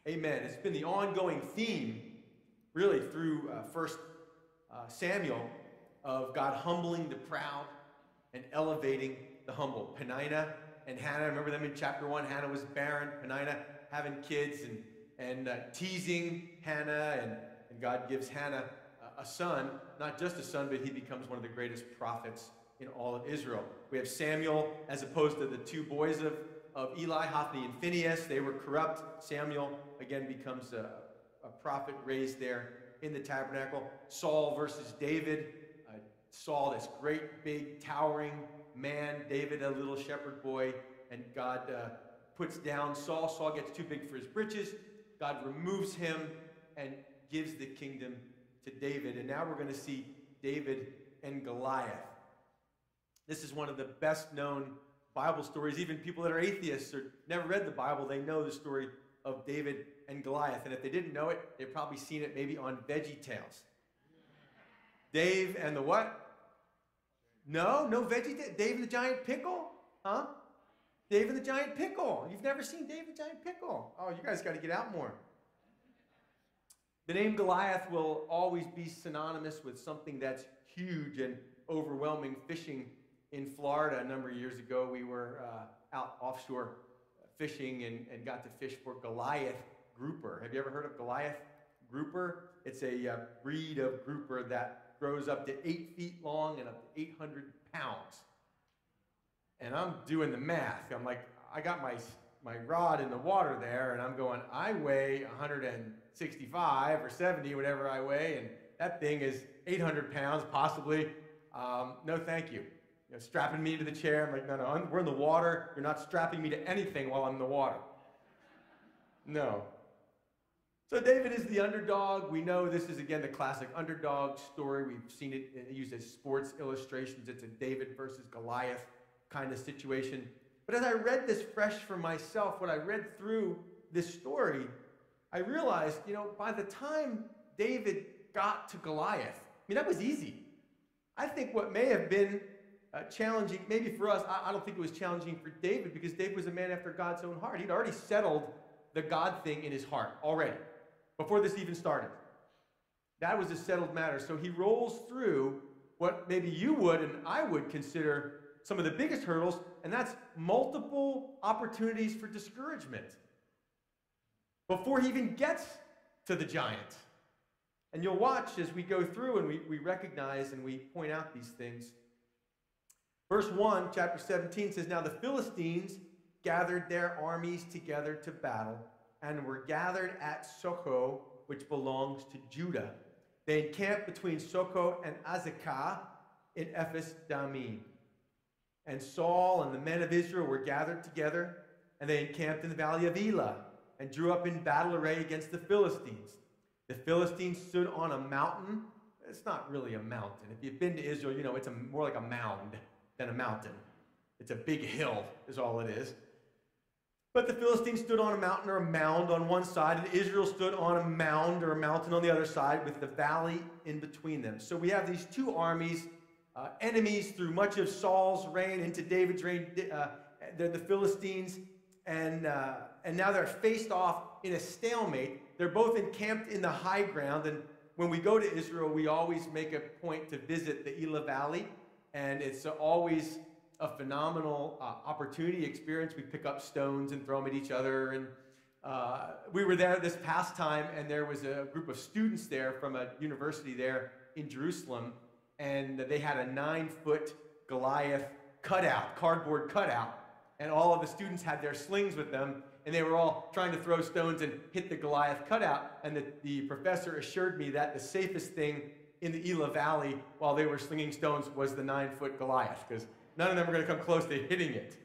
Amen. It's been the ongoing theme, really, through First Samuel of God humbling the proud and elevating the humble. Penninah and Hannah, remember them in chapter 1? Hannah was barren, Penninah having kids and teasing Hannah, and God gives Hannah a son, not just a son, but he becomes one of the greatest prophets in all of Israel. We have Samuel as opposed to the two boys of Eli, Hophni and Phineas. They were corrupt. Samuel, again, becomes a prophet raised there in the tabernacle. Saul versus David. Saul, this great, big, towering man. David, a little shepherd boy. And God puts down Saul. Saul gets too big for his britches. God removes him and gives the kingdom to David. And now we're going to see David and Goliath. This is one of the best known Bible stories. Even people that are atheists or never read the Bible, they know the story of David and Goliath. And if they didn't know it, they've probably seen it maybe on VeggieTales. Dave and the what? No VeggieTales. Dave and the Giant Pickle? Huh? Dave and the Giant Pickle. You've never seen Dave and the Giant Pickle. Oh, you guys got to get out more. The name Goliath will always be synonymous with something that's huge and overwhelming. Fishing in Florida a number of years ago, we were out offshore fishing and got to fish for Goliath grouper. Have you ever heard of Goliath grouper? It's a breed of grouper that grows up to 8 feet long and up to 800 pounds. And I'm doing the math. I'm like, I got my rod in the water there, and I'm going, I weigh 165 or 70, whatever I weigh, and that thing is 800 pounds, possibly. No, thank you. Strapping me to the chair. I'm like, no, we're in the water. You're not strapping me to anything while I'm in the water. No. So David is the underdog. We know this is, again, the classic underdog story. We've seen it used as sports illustrations. It's a David versus Goliath kind of situation. But as I read this fresh for myself, when I read through this story, I realized, by the time David got to Goliath, that was easy. I think what may have been challenging, maybe for us, I don't think it was challenging for David, because David was a man after God's own heart. He'd already settled the God thing in his heart already, before this even started. That was a settled matter. So he rolls through what maybe you would and I would consider some of the biggest hurdles, and that's multiple opportunities for discouragement before he even gets to the giant. And you'll watch as we go through and we recognize and we point out these things. Verse 1, chapter 17 says, Now the Philistines gathered their armies together to battle and were gathered at Socho, which belongs to Judah. They encamped between Socho and Azekah in Ephes Dammim. And Saul and the men of Israel were gathered together, and they encamped in the valley of Elah and drew up in battle array against the Philistines. The Philistines stood on a mountain. It's not really a mountain. If you've been to Israel, it's more like a mound than a mountain. It's a big hill is all it is. But the Philistines stood on a mountain or a mound on one side, and Israel stood on a mound or a mountain on the other side with the valley in between them. So we have these two armies, enemies through much of Saul's reign into David's reign. They're the Philistines, and now they're faced off in a stalemate. They're both encamped in the high ground, and when we go to Israel, we always make a point to visit the Elah Valley, and it's always a phenomenal opportunity, experience. We pick up stones and throw them at each other, and we were there this past time, and there was a group of students there from a university there in Jerusalem, and they had a 9-foot Goliath cutout, cardboard cutout, and all of the students had their slings with them, and they were all trying to throw stones and hit the Goliath cutout, and the professor assured me that the safest thing in the Elah Valley while they were slinging stones was the 9-foot Goliath, because none of them were going to come close to hitting it.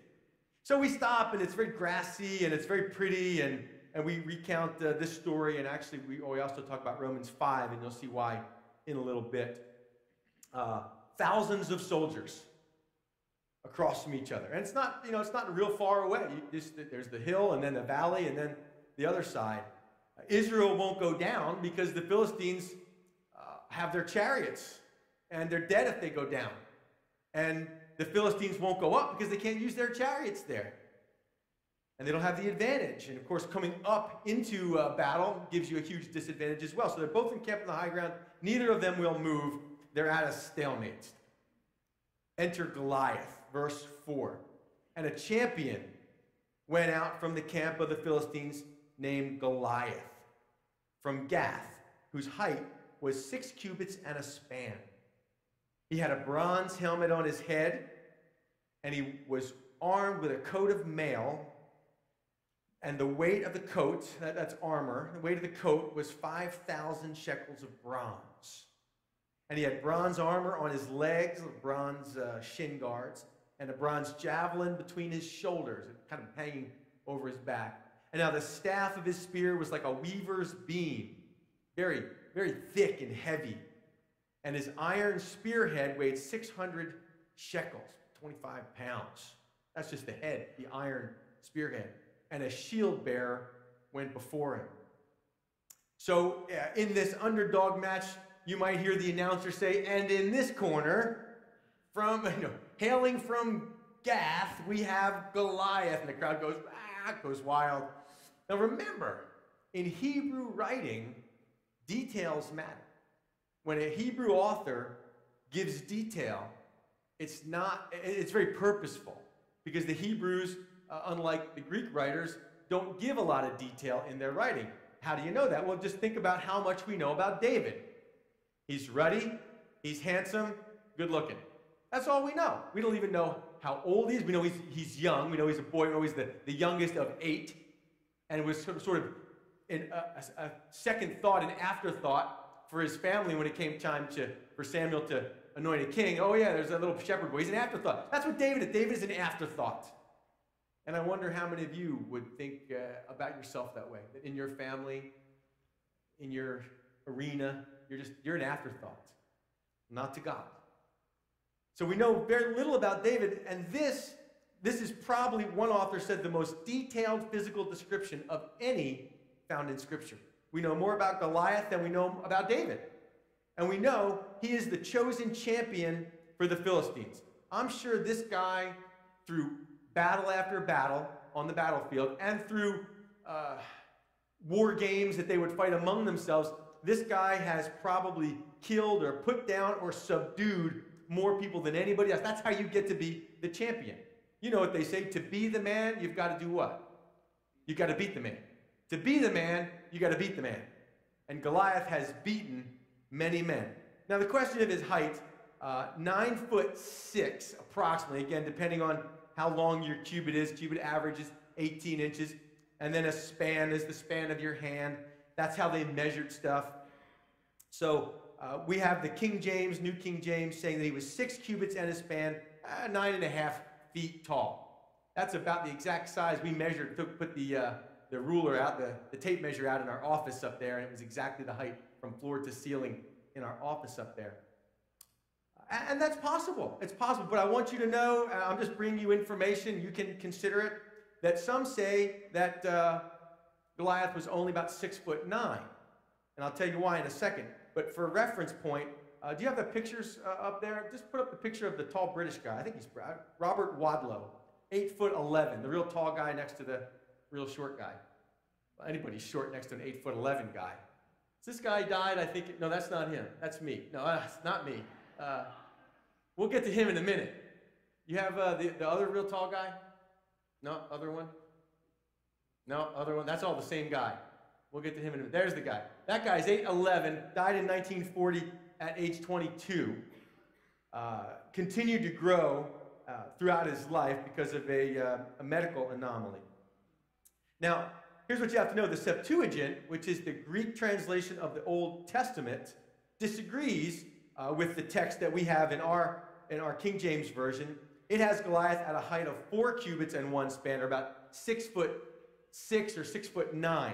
So we stop, and it's very grassy, and it's very pretty, and we recount this story, and actually we also talk about Romans 5, and you'll see why in a little bit. Thousands of soldiers across from each other. And it's not, it's not real far away. There's the hill and then the valley and then the other side. Israel won't go down because the Philistines have their chariots and they're dead if they go down. And the Philistines won't go up because they can't use their chariots there. And they don't have the advantage. And of course, coming up into battle gives you a huge disadvantage as well. So they're both encamped on the high ground. Neither of them will move. They're at a stalemate. Enter Goliath, verse 4. And a champion went out from the camp of the Philistines named Goliath, from Gath, whose height was 6 cubits and a span. He had a bronze helmet on his head, and he was armed with a coat of mail. And the weight of the coat, that's armor, the weight of the coat was 5,000 shekels of bronze. And he had bronze armor on his legs, bronze shin guards, and a bronze javelin between his shoulders, kind of hanging over his back. And now the staff of his spear was like a weaver's beam, very, very thick and heavy. And his iron spearhead weighed 600 shekels, 25 pounds. That's just the head, the iron spearhead. And a shield bearer went before him. So in this underdog match, you might hear the announcer say, and in this corner, hailing from Gath, we have Goliath. And the crowd goes wild. Now remember, in Hebrew writing, details matter. When a Hebrew author gives detail, it's very purposeful, because the Hebrews, unlike the Greek writers, don't give a lot of detail in their writing. How do you know that? Well, just think about how much we know about David. He's ruddy, he's handsome, good looking. That's all we know. We don't even know how old he is. We know he's young. We know he's a boy. We know he's the youngest of 8. And it was sort of a second thought, an afterthought for his family when it came time for Samuel to anoint a king. Oh yeah, there's a little shepherd boy. He's an afterthought. That's what David is. David is an afterthought. And I wonder how many of you would think about yourself that way. That in your family, in your arena, you're an afterthought, not to God. So we know very little about David, and this is probably, one author said, the most detailed physical description of any found in Scripture. We know more about Goliath than we know about David. And we know he is the chosen champion for the Philistines. I'm sure this guy, through battle after battle on the battlefield, and through war games that they would fight among themselves, this guy has probably killed or put down or subdued more people than anybody else. That's how you get to be the champion. You know what they say, to be the man, you've got to do what? You've got to beat the man. To be the man, you've got to beat the man. And Goliath has beaten many men. Now the question of his height, 9'6" approximately, again, depending on how long your cubit is. Cubit average is 18 inches. And then a span is the span of your hand. That's how they measured stuff. So we have the King James, New King James, saying that he was 6 cubits and a span, 9.5 feet tall. That's about the exact size we measured. Put the ruler out, the tape measure out in our office up there, and it was exactly the height from floor to ceiling in our office up there. And that's possible. It's possible. But I want you to know, I'm just bringing you information. You can consider it, that some say that Goliath was only about 6'9". And I'll tell you why in a second. But for reference point, do you have the pictures up there? Just put up the picture of the tall British guy. I think he's Robert Wadlow, 8'11", the real tall guy next to the real short guy. Well, anybody's short next to an 8'11" guy. This guy died, I think. No, that's not him. That's me. No, that's not me. We'll get to him in a minute. You have the other real tall guy? No, other one? No, other one. That's all the same guy. We'll get to him in a minute. There's the guy. That guy's 8'11", died in 1940 at age 22. Continued to grow throughout his life because of a medical anomaly. Now, here's what you have to know. The Septuagint, which is the Greek translation of the Old Testament, disagrees with the text that we have in our King James Version. It has Goliath at a height of 4 cubits and 1 span, or about 6'6" or 6'9".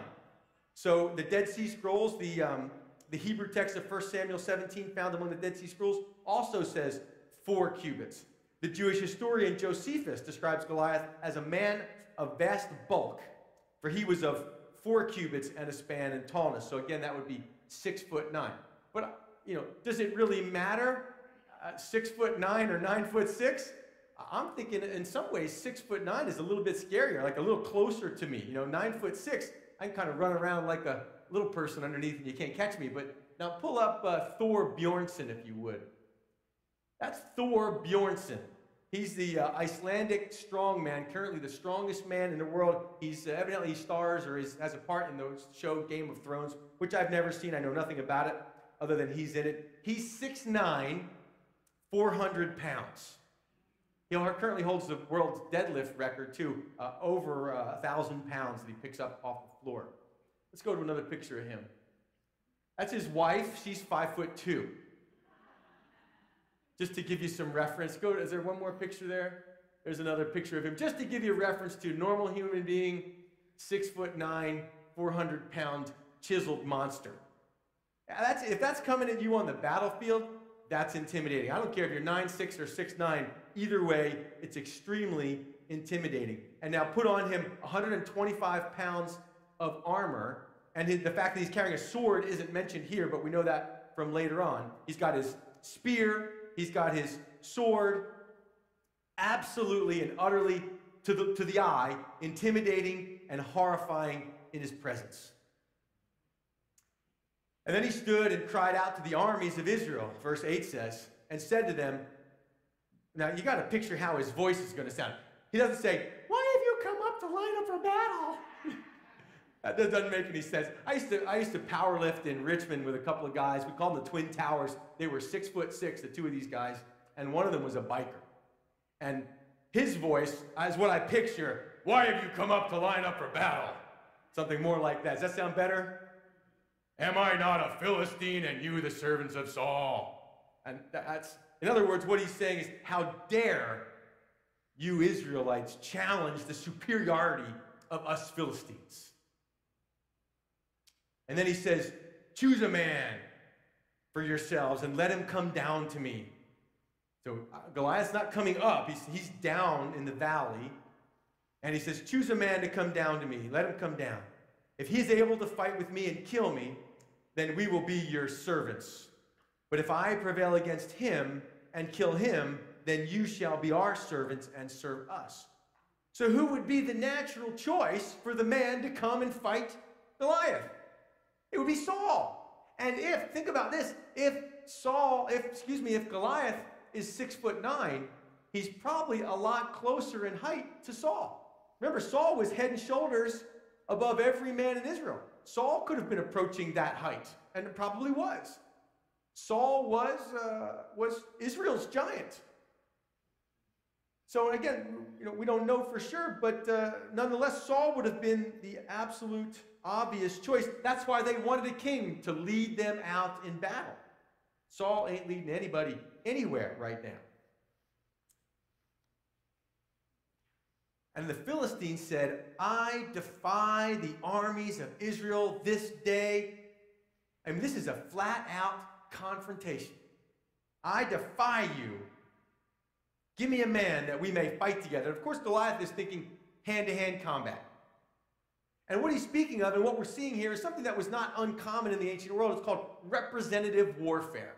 So the Dead Sea Scrolls, the Hebrew text of 1 Samuel 17 found among the Dead Sea Scrolls, also says 4 cubits. The Jewish historian Josephus describes Goliath as a man of vast bulk, for he was of 4 cubits and a span in tallness. So again, that would be 6'9". But does it really matter? 6'9" or 9'6"? I'm thinking in some ways 6'9" is a little bit scarier, like a little closer to me. 9'6", I can kind of run around like a little person underneath and you can't catch me. But now pull up Thor Bjornsson, if you would. That's Thor Bjornsson. He's the Icelandic strongman, currently the strongest man in the world. He's evidently he stars or has a part in the show Game of Thrones, which I've never seen. I know nothing about it other than he's in it. He's 6'9", 400 pounds. He currently holds the world's deadlift record, too, over 1,000 pounds that he picks up off the floor. Let's go to another picture of him. That's his wife. She's 5'2". Just to give you some reference. Is there one more picture there? There's another picture of him. Just to give you a reference to a normal human being, 6'9", 400-pound chiseled monster. If that's coming at you on the battlefield, that's intimidating. I don't care if you're 9'6" or 6'9". Either way, it's extremely intimidating. And now put on him 125 pounds of armor. And the fact that he's carrying a sword isn't mentioned here, but we know that from later on. He's got his spear. He's got his sword. Absolutely and utterly, to the eye, intimidating and horrifying in his presence. And then he stood and cried out to the armies of Israel, verse 8 says, and said to them, now you got to picture how his voice is going to sound. He doesn't say, why have you come up to line up for battle? That doesn't make any sense. I used to power lift in Richmond with a couple of guys. We called them the Twin Towers. They were 6'6", the two of these guys, and one of them was a biker. And his voice is what I picture. Why have you come up to line up for battle? Something more like that. Does that sound better? Am I not a Philistine and you the servants of Saul? And that's, in other words, what he's saying is, how dare you Israelites challenge the superiority of us Philistines? And then he says, choose a man for yourselves and let him come down to me. So Goliath's not coming up. He's down in the valley. And he says, choose a man to come down to me. Let him come down. If he's able to fight with me and kill me, then we will be your servants. But if I prevail against him and kill him, then you shall be our servants and serve us. So who would be the natural choice for the man to come and fight Goliath? It would be Saul. And think about this, if Goliath is 6'9", he's probably a lot closer in height to Saul. Remember, Saul was head and shoulders above every man in Israel. Saul could have been approaching that height, and it probably was. Saul was Israel's giant. So again, we don't know for sure, but nonetheless, Saul would have been the absolute obvious choice. That's why they wanted a king to lead them out in battle. Saul ain't leading anybody anywhere right now. And the Philistines said, I defy the armies of Israel this day. I mean, this is a flat-out confrontation. I defy you. Give me a man that we may fight together. Of course, Goliath is thinking hand-to-hand combat. And what he's speaking of and what we're seeing here is something that was not uncommon in the ancient world. It's called representative warfare.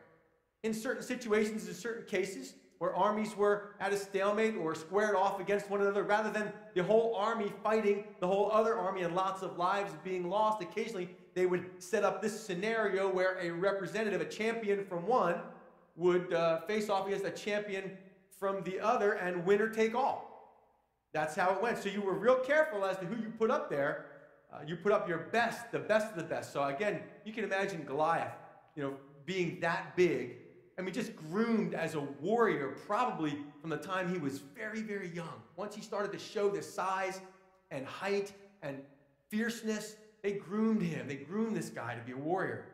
In certain situations, in certain cases, where armies were at a stalemate or squared off against one another, rather than the whole army fighting the whole other army and lots of lives being lost, occasionally they would set up this scenario where a representative, a champion from one, would face off against a champion from the other and winner take all. That's how it went. So you were real careful as to who you put up there. You put up your best, the best of the best. So again, you can imagine Goliath, being that big. I mean, just groomed as a warrior probably from the time he was very, very young. Once he started to show this size and height and fierceness, they groomed him. They groomed this guy to be a warrior.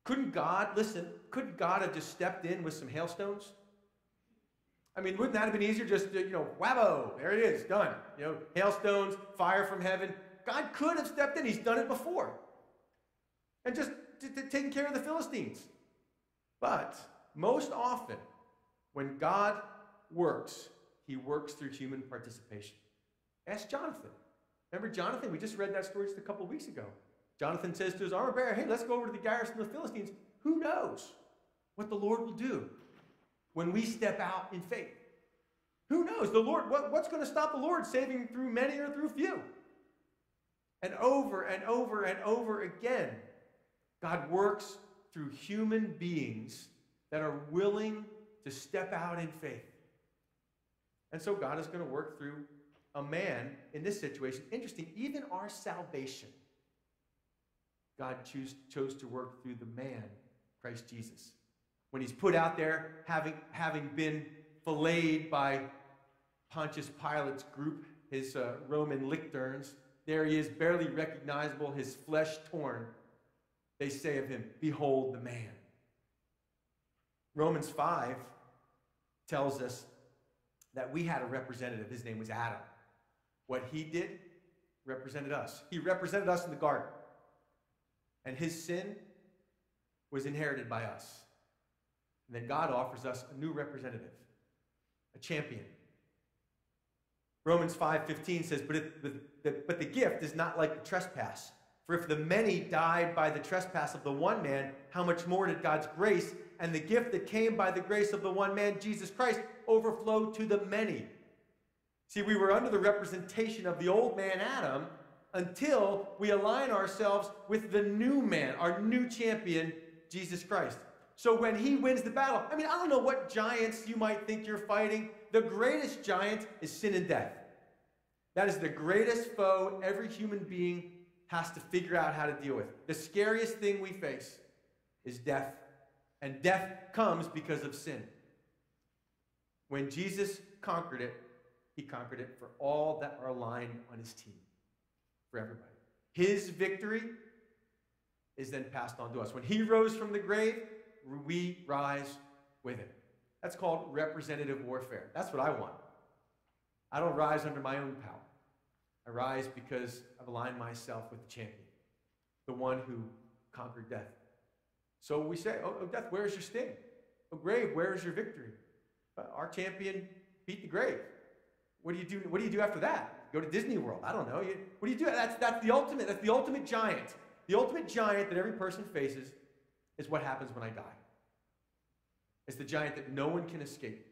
Couldn't God have just stepped in with some hailstones? I mean, wouldn't that have been easier? Just, whammo, there it is, done. Hailstones, fire from heaven. God could have stepped in. He's done it before. And just taking care of the Philistines. But most often, when God works, he works through human participation. Ask Jonathan. Remember Jonathan? We just read that story just a couple of weeks ago. Jonathan says to his armor bearer, hey, let's go over to the garrison of the Philistines. Who knows what the Lord will do when we step out in faith. Who knows? The Lord, what's going to stop the Lord saving through many or through few? And over and over and over again, God works through human beings that are willing to step out in faith. And so God is going to work through a man in this situation. Interesting, even our salvation, God chose to work through the man, Christ Jesus. When he's put out there, having been filleted by Pontius Pilate's group, his Roman lictors, there he is, barely recognizable, his flesh torn. They say of him, "Behold the man." Romans 5 tells us that we had a representative. His name was Adam. What he did represented us. He represented us in the garden. And his sin was inherited by us. And then God offers us a new representative, a champion. Romans 5:15 says, but the gift is not like the trespass. For if the many died by the trespass of the one man, how much more did God's grace and the gift that came by the grace of the one man, Jesus Christ, overflow to the many? See, we were under the representation of the old man, Adam, until we align ourselves with the new man, our new champion, Jesus Christ. So when he wins the battle, I don't know what giants you might think you're fighting. The greatest giant is sin and death. That is the greatest foe every human being has to figure out how to deal with. The scariest thing we face is death. And death comes because of sin. When Jesus conquered it, he conquered it for all that are aligned on his team. For everybody. His victory is then passed on to us. When he rose from the grave, we rise with him. That's called representative warfare. That's what I want. I don't rise under my own power. I rise because I've aligned myself with the champion, the one who conquered death. So we say, oh, death, where's your sting? Oh, grave, where's your victory? Our champion beat the grave. What do you do? What do you do after that? Go to Disney World? I don't know. What do you do? That's the ultimate. That's the ultimate giant. The ultimate giant that every person faces is what happens when I die. It's the giant that no one can escape,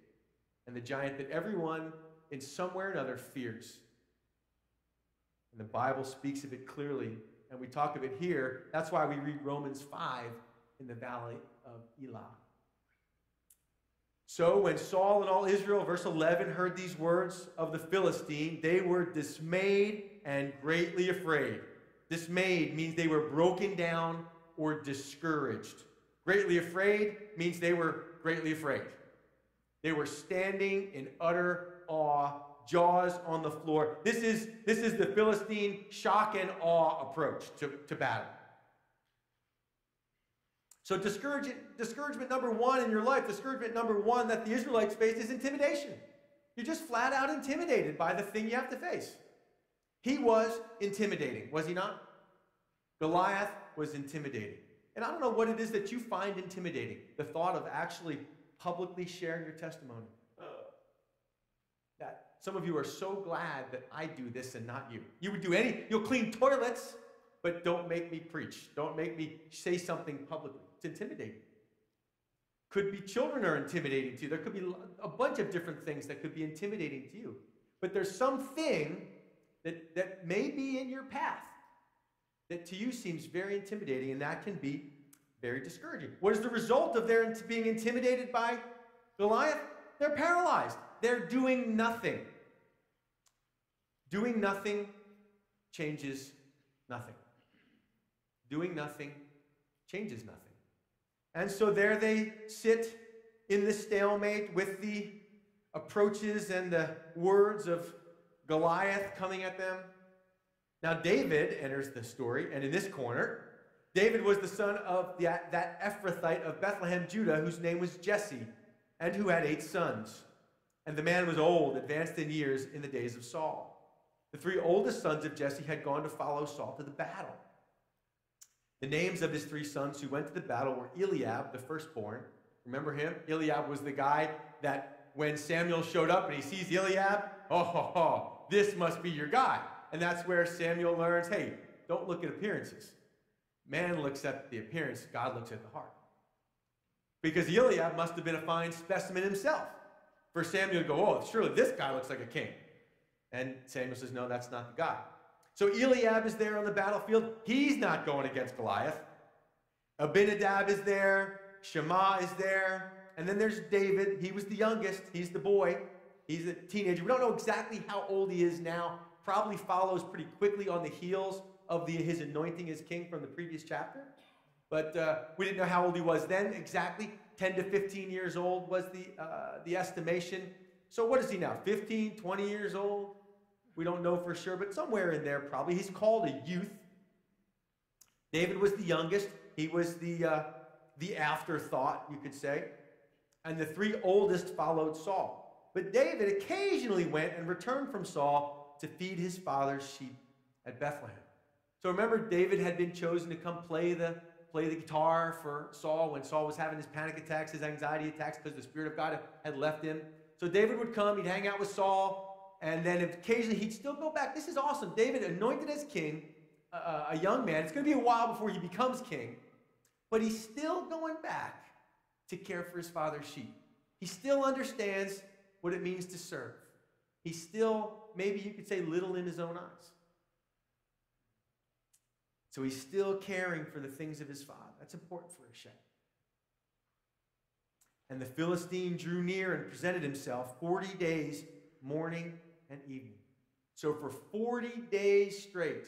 and the giant that everyone in some way or another fears. And the Bible speaks of it clearly, and we talk of it here. That's why we read Romans 5 in the valley of Elah. So when Saul and all Israel, verse 11, heard these words of the Philistine, they were dismayed and greatly afraid. Dismayed means they were broken down or discouraged. Greatly afraid means they were greatly afraid. They were standing in utter awe, jaws on the floor. This is the Philistine shock and awe approach to battle. So discouragement number one in your life, discouragement number one that the Israelites faced is intimidation. You're just flat out intimidated by the thing you have to face. He was intimidating, was he not? Goliath was intimidating. And I don't know what it is that you find intimidating. The thought of actually publicly sharing your testimony. That some of you are so glad that I do this and not you. You would do you'll clean toilets, but don't make me preach. Don't make me say something publicly. It's intimidating. Could be children are intimidating to you. There could be a bunch of different things that could be intimidating to you. But there's something that may be in your path that to you seems very intimidating, and that can be very discouraging. What is the result of their being intimidated by Goliath? They're paralyzed. They're doing nothing. Doing nothing changes nothing. Doing nothing changes nothing. And so there they sit in the stalemate with the approaches and the words of Goliath coming at them. Now David enters the story, and in this corner, David was the son of that Ephrathite of Bethlehem, Judah, whose name was Jesse, and who had 8 sons. And the man was old, advanced in years in the days of Saul. The 3 oldest sons of Jesse had gone to follow Saul to the battle. The names of his 3 sons who went to the battle were Eliab, the firstborn. Remember him? Eliab was the guy that when Samuel showed up and he sees Eliab, this must be your guy. And that's where Samuel learns, hey, don't look at appearances. Man looks at the appearance, God looks at the heart. Because Eliab must have been a fine specimen himself for Samuel to go, oh, surely this guy looks like a king. And Samuel says, no, that's not the guy. So Eliab is there on the battlefield. He's not going against Goliath. Abinadab is there. Shammah is there. And then there's David. He was the youngest. He's the boy. He's a teenager. We don't know exactly how old he is now. Probably follows pretty quickly on the heels of his anointing as king from the previous chapter. But we didn't know how old he was then exactly. 10 to 15 years old was the estimation. So what is he now? 15, 20 years old? We don't know for sure, but somewhere in there probably. He's called a youth. David was the youngest. He was the afterthought, you could say. And the three oldest followed Saul. But David occasionally went and returned from Saul to feed his father's sheep at Bethlehem. So remember, David had been chosen to come play the guitar for Saul when Saul was having his panic attacks, his anxiety attacks, because the Spirit of God had left him. So David would come, he'd hang out with Saul, and then occasionally he'd still go back. This is awesome. David, anointed as king, a young man. It's going to be a while before he becomes king, but he's still going back to care for his father's sheep. He still understands what it means to serve. He's still, maybe you could say, little in his own eyes. So he's still caring for the things of his father. That's important for a shepherd. And the Philistine drew near and presented himself 40 days, morning and evening. So for 40 days straight,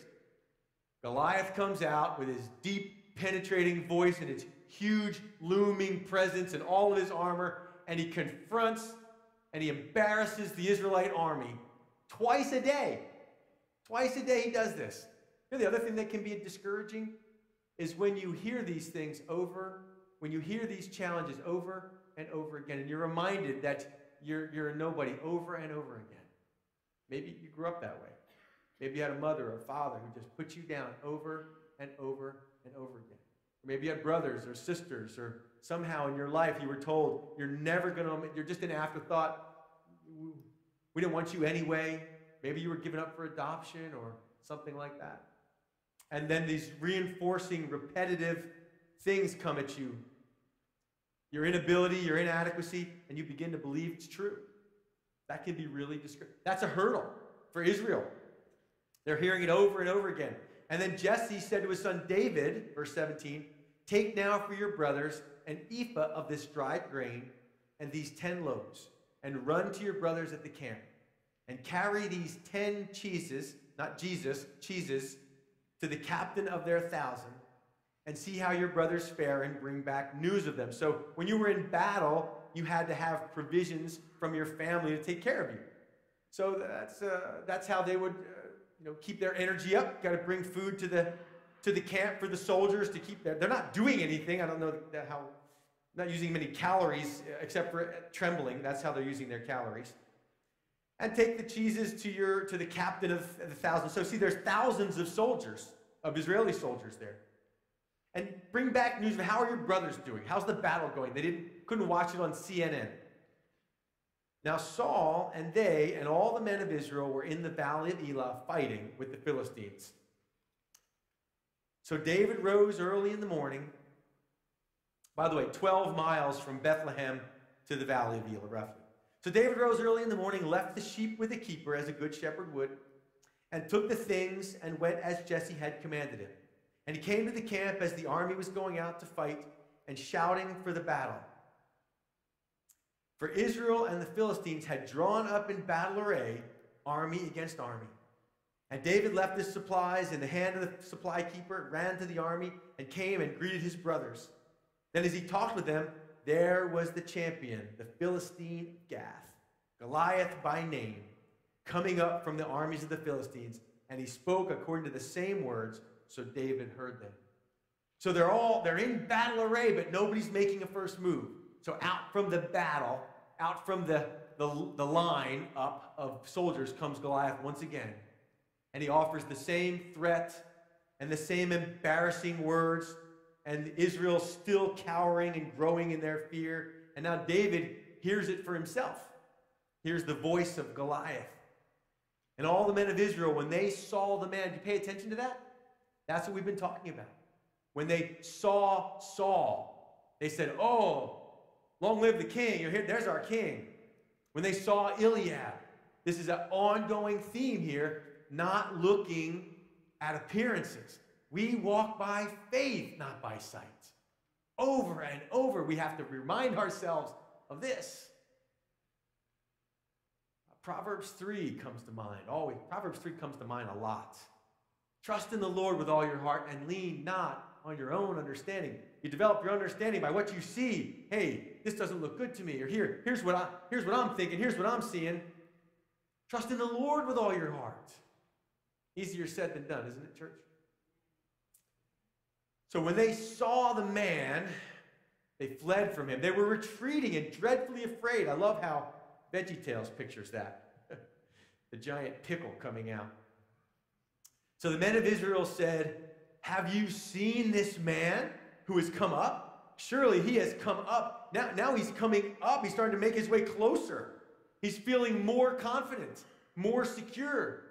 Goliath comes out with his deep, penetrating voice and his huge, looming presence and all of his armor, and he confronts and he embarrasses the Israelite army twice a day. Twice a day he does this. You know, the other thing that can be discouraging is when you hear these things when you hear these challenges over and over again, and you're reminded that you're a nobody over and over again. Maybe you grew up that way. Maybe you had a mother or a father who just put you down over and over and over again. Or maybe you had brothers or sisters, or somehow in your life you were told you're just an afterthought. We didn't want you anyway. Maybe you were given up for adoption or something like that. And then these reinforcing, repetitive things come at you. Your inability, your inadequacy, and you begin to believe it's true. That can be really discouraging. That's a hurdle for Israel. They're hearing it over and over again. And then Jesse said to his son David, verse 17, "Take now for your brothers an ephah of this dried grain and these 10 loaves, and run to your brothers at the camp, and carry these 10 cheeses, not Jesus, cheeses, to the captain of their 1,000, and see how your brothers fare and bring back news of them." So when you were in battle, you had to have provisions from your family to take care of you. So that's how they would keep their energy up. Got to bring food to the camp for the soldiers to keep they're not doing anything. I don't know how, not using many calories except for trembling. That's how they're using their calories. And take the cheeses to the captain of the 1,000. So see, there's thousands of soldiers, of Israeli soldiers there. And bring back news of how are your brothers doing? How's the battle going? They couldn't watch it on CNN. Now Saul and they and all the men of Israel were in the valley of Elah fighting with the Philistines. So David rose early in the morning. By the way, 12 miles from Bethlehem to the valley of Elah, roughly. So David rose early in the morning, left the sheep with the keeper, as a good shepherd would, and took the things and went as Jesse had commanded him. And he came to the camp as the army was going out to fight and shouting for the battle. For Israel and the Philistines had drawn up in battle array, army against army. And David left his supplies in the hand of the supply keeper, ran to the army, and came and greeted his brothers. Then as he talked with them, there was the champion, the Philistine Gath, Goliath by name, coming up from the armies of the Philistines, and he spoke according to the same words, so David heard them. So they're in battle array, but nobody's making a first move. So out from the battle, out from the line up of soldiers comes Goliath once again, and he offers the same threat and the same embarrassing words. And Israel still cowering and growing in their fear. And now David hears it for himself. Hears the voice of Goliath. And all the men of Israel, when they saw the man, did you pay attention to that? That's what we've been talking about. When they saw Saul, They said, oh, long live the king. There's our king. When they saw Eliab, this is an ongoing theme here, not looking at appearances. We walk by faith, not by sight. Over and over, we have to remind ourselves of this. Proverbs 3 comes to mind. Always. Proverbs 3 comes to mind a lot. Trust in the Lord with all your heart and lean not on your own understanding. You develop your understanding by what you see. Hey, this doesn't look good to me. Or here's what I'm thinking. Here's what I'm seeing. Trust in the Lord with all your heart. Easier said than done, isn't it, church? So when they saw the man, they fled from him. They were retreating and dreadfully afraid. I love how VeggieTales pictures that. The giant pickle coming out. So the men of Israel said, have you seen this man who has come up? Surely he has come up. Now he's coming up. He's starting to make his way closer. He's feeling more confident, more secure.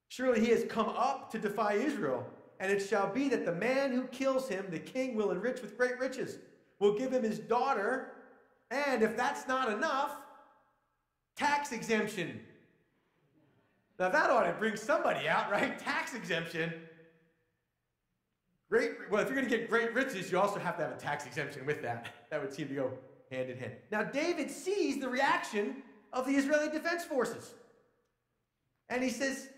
Surely he has come up to defy Israel. And it shall be that the man who kills him, the king will enrich with great riches, will give him his daughter, and if that's not enough, tax exemption. Now that ought to bring somebody out, right? Tax exemption. Well, if you're going to get great riches, you also have to have a tax exemption with that. That would seem to go hand in hand. Now David sees the reaction of the Israeli defense forces. And he says,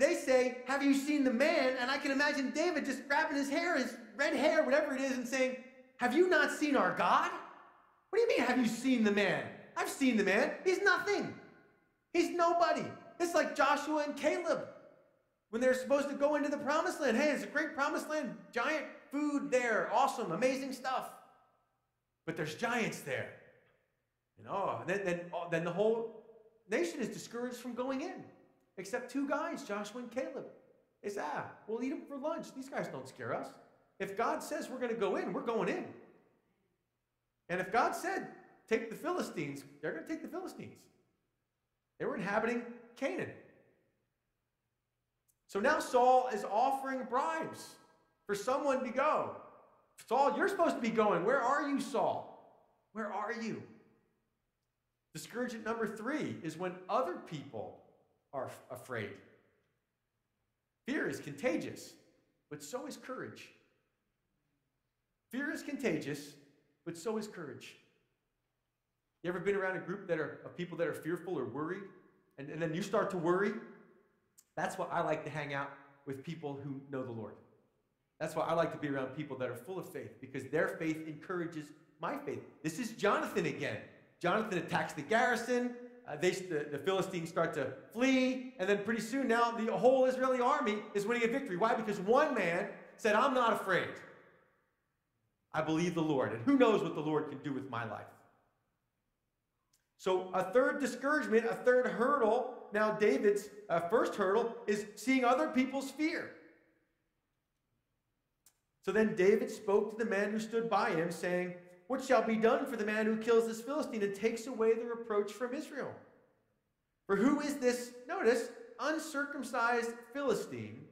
they say, have you seen the man? And I can imagine David just grabbing his hair, his red hair, whatever it is, and saying, have you not seen our God? What do you mean, have you seen the man? I've seen the man. He's nothing. He's nobody. It's like Joshua and Caleb when they're supposed to go into the promised land. Hey, it's a great promised land. Giant food there. Awesome, amazing stuff. But there's giants there. And then the whole nation is discouraged from going in. Except two guys, Joshua and Caleb. They say, we'll eat them for lunch. These guys don't scare us. If God says we're going to go in, we're going in. And if God said, take the Philistines, they're going to take the Philistines. They were inhabiting Canaan. So now Saul is offering bribes for someone to go. Saul, you're supposed to be going. Where are you, Saul? Where are you? Discouragement number 3 is when other people are afraid. Fear is contagious, but so is courage. Fear is contagious, but so is courage. You ever been around a group of people that are fearful or worried, and then you start to worry? That's why I like to hang out with people who know the Lord. That's why I like to be around people that are full of faith, because their faith encourages my faith. This is Jonathan again. Jonathan attacks the garrison. The Philistines start to flee, and then pretty soon now the whole Israeli army is winning a victory. Why? Because one man said, I'm not afraid. I believe the Lord, and who knows what the Lord can do with my life. So a third discouragement, a third hurdle, now David's first hurdle is seeing other people's fear. So then David spoke to the man who stood by him, saying, what shall be done for the man who kills this Philistine and takes away the reproach from Israel? For who is this, notice, uncircumcised Philistine,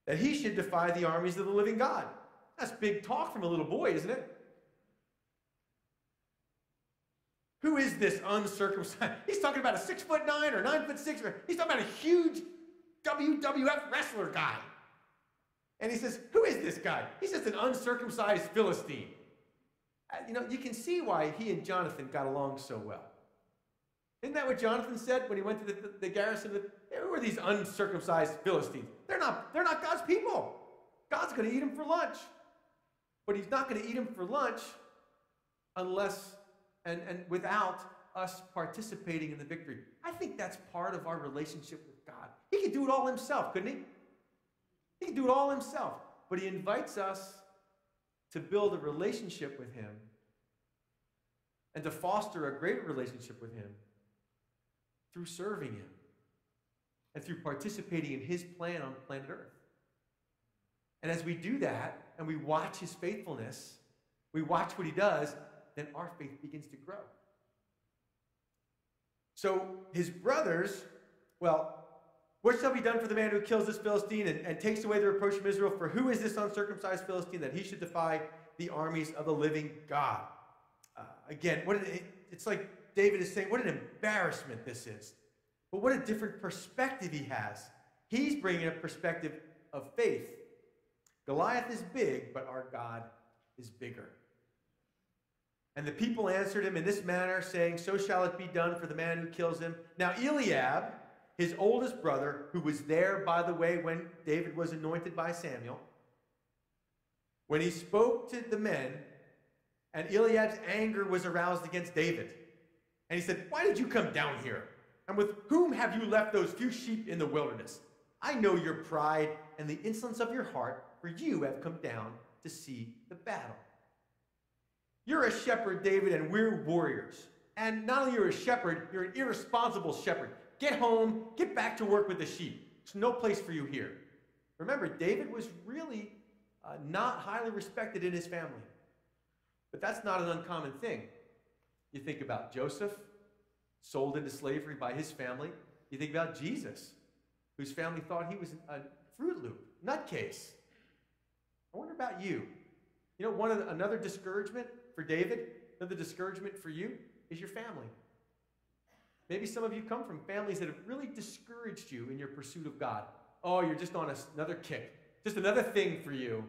that he should defy the armies of the living God? That's big talk from a little boy, isn't it? Who is this uncircumcised? He's talking about a 6'9" or 9'6". He's talking about a huge WWF wrestler guy. And he says, who is this guy? He's just an uncircumcised Philistine. You can see why he and Jonathan got along so well. Isn't that what Jonathan said when he went to the garrison? Who are these uncircumcised Philistines? They're not God's people. God's going to eat them for lunch. But he's not going to eat them for lunch unless and without us participating in the victory. I think that's part of our relationship with God. He could do it all himself, couldn't he? He could do it all himself. But he invites us to build a relationship with him and to foster a greater relationship with him through serving him and through participating in his plan on planet Earth. And as we do that and we watch his faithfulness, we watch what he does, then our faith begins to grow. So his brothers, what shall be done for the man who kills this Philistine and takes away the reproach from Israel? For who is this uncircumcised Philistine that he should defy the armies of the living God. Again, it's like David is saying, what an embarrassment this is. But what a different perspective he has. He's bringing a perspective of faith. Goliath is big, but our God is bigger. And the people answered him in this manner, saying, so shall it be done for the man who kills him. Now Eliab, his oldest brother, who was there, by the way, when David was anointed by Samuel, when he spoke to the men, and Eliab's anger was aroused against David. And he said, why did you come down here? And with whom have you left those few sheep in the wilderness? I know your pride and the insolence of your heart, for you have come down to see the battle. You're a shepherd, David, and we're warriors. And not only are you a shepherd, you're an irresponsible shepherd. Get home, get back to work with the sheep. There's no place for you here. Remember, David was really not highly respected in his family. But that's not an uncommon thing. You think about Joseph, sold into slavery by his family. You think about Jesus, whose family thought he was a Fruit Loop, nutcase. I wonder about you. You know, another discouragement for David, another discouragement for you is your family. Maybe some of you come from families that have really discouraged you in your pursuit of God. Oh, you're just on another kick, just another thing for you.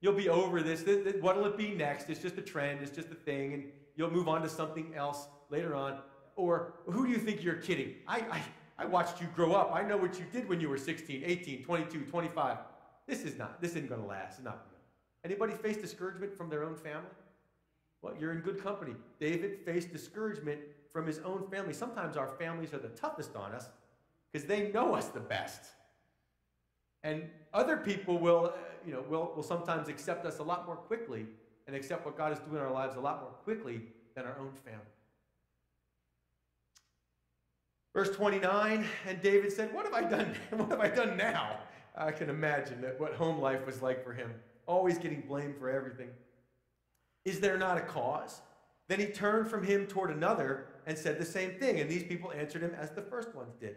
You'll be over this. What'll it be next? It's just a trend. It's just a thing. And you'll move on to something else later on. Or who do you think you're kidding? I watched you grow up. I know what you did when you were 16, 18, 22, 25. This isn't going to last. It's not. Anybody face discouragement from their own family? Well, you're in good company. David faced discouragement from his own family. Sometimes our families are the toughest on us because they know us the best. And other people will sometimes accept us a lot more quickly and accept what God is doing in our lives a lot more quickly than our own family. Verse 29, and David said, what have I done? What have I done now? I can imagine that what home life was like for him, always getting blamed for everything. Is there not a cause? Then he turned from him toward another and said the same thing, and these people answered him as the first ones did.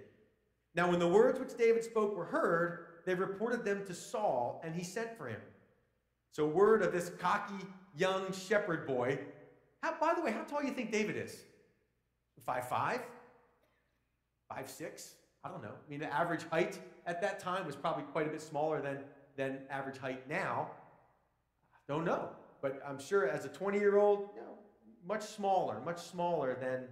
Now when the words which David spoke were heard, they reported them to Saul, and he sent for him. So word of this cocky young shepherd boy. By the way, how tall do you think David is? 5'5"? 5'6"? I don't know. I mean, the average height at that time was probably quite a bit smaller than average height now. Don't know. But I'm sure as a 20-year-old, much smaller than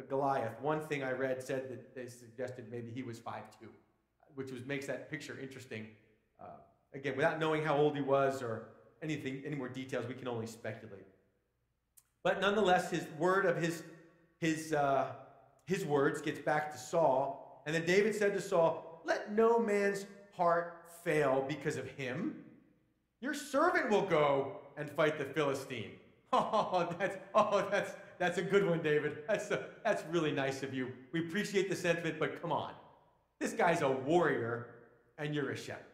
Goliath. One thing I read said that they suggested maybe he was 5'2", which makes that picture interesting. Again, without knowing how old he was or any more details, we can only speculate. But nonetheless, his word of his words gets back to Saul. And then David said to Saul, let no man's heart fail because of him. Your servant will go and fight the Philistine. That's a good one, David. That's really nice of you. We appreciate the sentiment, but come on. This guy's a warrior, and you're a shepherd.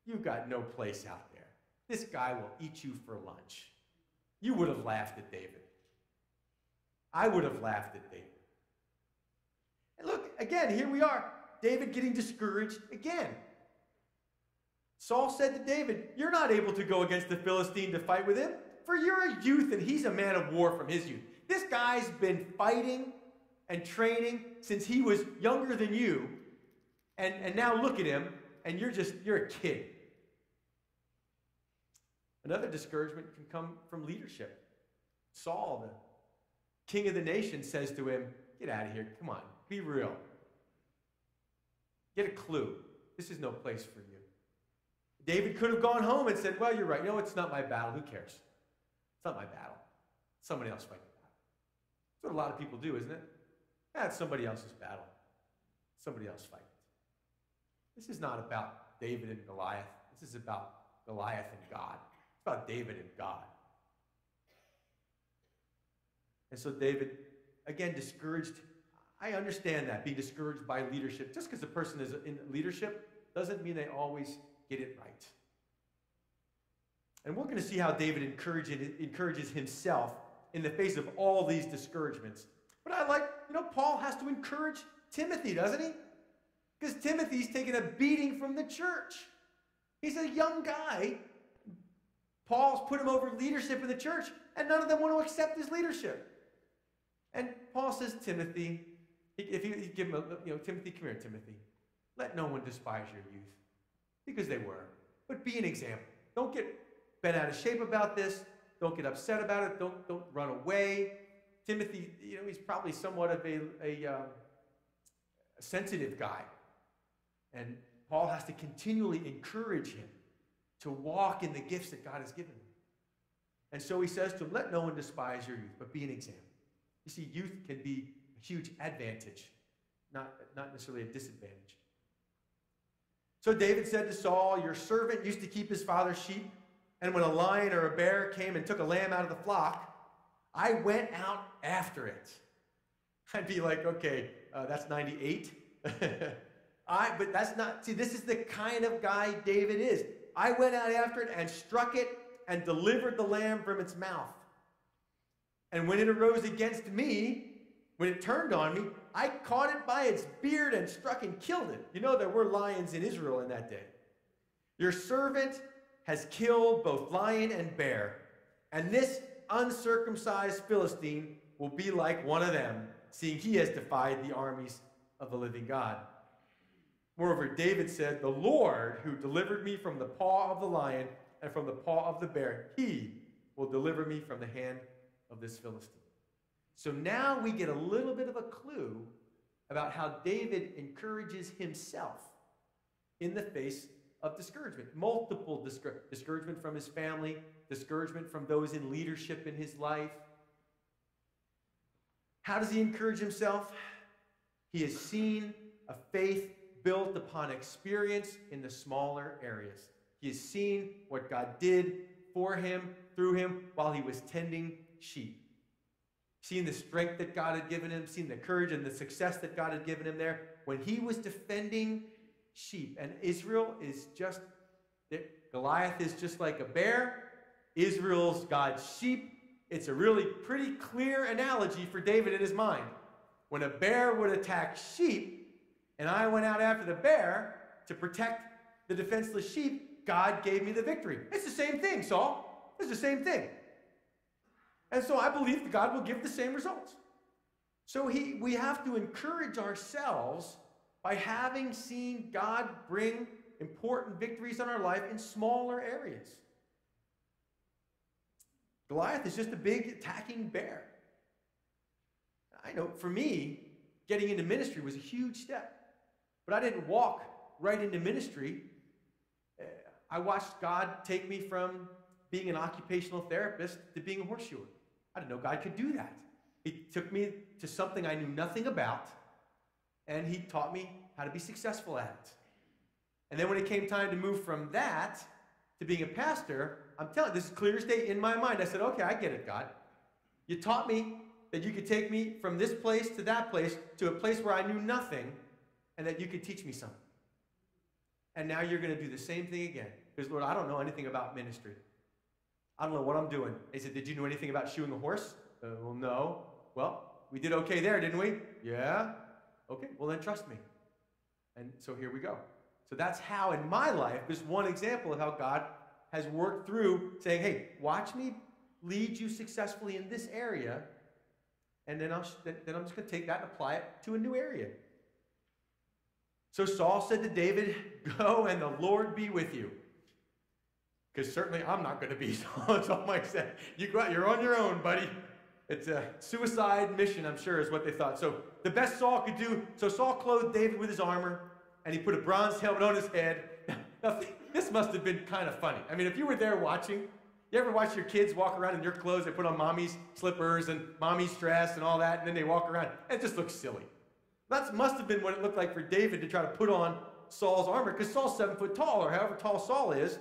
You've got no place out there. This guy will eat you for lunch. You would have laughed at David. I would have laughed at David. And look, again, here we are. David getting discouraged again. Saul said to David, you're not able to go against the Philistine to fight with him, for you're a youth and he's a man of war from his youth. This guy's been fighting and training since he was younger than you, and now look at him, and you're a kid. Another discouragement can come from leadership. Saul, the king of the nation, says to him, get out of here, come on, be real. Get a clue. This is no place for you. David could have gone home and said, well, you're right. It's not my battle. Who cares? It's not my battle. Somebody else fight the battle. That's what a lot of people do, isn't it? It's somebody else's battle. Somebody else fight it. This is not about David and Goliath. This is about Goliath and God. It's about David and God. And so David, again, discouraged. I understand that, being discouraged by leadership. Just because a person is in leadership doesn't mean they always get it right. And we're going to see how David encourages himself in the face of all these discouragements. But I like, Paul has to encourage Timothy, doesn't he? Because Timothy's taken a beating from the church. He's a young guy, Paul's put him over leadership in the church, and none of them want to accept his leadership. And Paul says, Timothy, if you give him Timothy, come here, Timothy. Let no one despise your youth, because they were. But be an example. Don't get bent out of shape about this. Don't get upset about it. Don't run away. Timothy, he's probably somewhat of a sensitive guy. And Paul has to continually encourage him to walk in the gifts that God has given him. And so he says to him, let no one despise your youth, but be an example. You see, youth can be a huge advantage, not necessarily a disadvantage. So David said to Saul, your servant used to keep his father's sheep, and when a lion or a bear came and took a lamb out of the flock, I went out after it. I'd be like, okay, that's 98. But that's not, see, this is the kind of guy David is. I went out after it and struck it and delivered the lamb from its mouth. And when it arose against me, when it turned on me, I caught it by its beard and struck and killed it. There were lions in Israel in that day. Your servant has killed both lion and bear, and this uncircumcised Philistine will be like one of them, seeing he has defied the armies of the living God. Moreover, David said, the Lord who delivered me from the paw of the lion and from the paw of the bear, he will deliver me from the hand of this Philistine. So now we get a little bit of a clue about how David encourages himself in the face of discouragement. Multiple discouragement from his family, discouragement from those in leadership in his life. How does he encourage himself? He has seen a faith built upon experience in the smaller areas. He has seen what God did for him, through him, while he was tending sheep. Seen the strength that God had given him, seen the courage and the success that God had given him there when he was defending sheep. And Israel is just, Goliath is just like a bear. Israel's God's sheep. It's a really pretty clear analogy for David in his mind. When a bear would attack sheep, and I went out after the bear to protect the defenseless sheep, God gave me the victory. It's the same thing, Saul. It's the same thing. And so I believe that God will give the same results. So we have to encourage ourselves by having seen God bring important victories in our life in smaller areas. Goliath is just a big attacking bear. I know for me, getting into ministry was a huge step. But I didn't walk right into ministry. I watched God take me from being an occupational therapist to being a horseshoer. I didn't know God could do that. He took me to something I knew nothing about, and he taught me how to be successful at it. And then when it came time to move from that to being a pastor, I'm telling you, this is clear as day in my mind. I said, okay, I get it, God. You taught me that you could take me from this place to that place to a place where I knew nothing, and that you could teach me something. And now you're going to do the same thing again. Because, Lord, I don't know anything about ministry. I don't know what I'm doing. He said, did you know anything about shoeing a horse? Well, no. Well, we did okay there, didn't we? Yeah. Okay, well then trust me. And so here we go. So that's how in my life, there's one example of how God has worked through saying, hey, watch me lead you successfully in this area, and then I'm just going to take that and apply it to a new area. So Saul said to David, go and the Lord be with you. Because certainly I'm not going to be. So Mike said, you go out, you're on your own, buddy. It's a suicide mission, I'm sure, is what they thought. So the best Saul could do, so Saul clothed David with his armor, and he put a bronze helmet on his head. Now, this must have been kind of funny. I mean, if you were there watching, you ever watch your kids walk around in your clothes? They put on mommy's slippers and mommy's dress and all that, and then they walk around. It just looks silly. That must have been what it looked like for David to try to put on Saul's armor, because Saul's 7 foot tall, or however tall Saul is,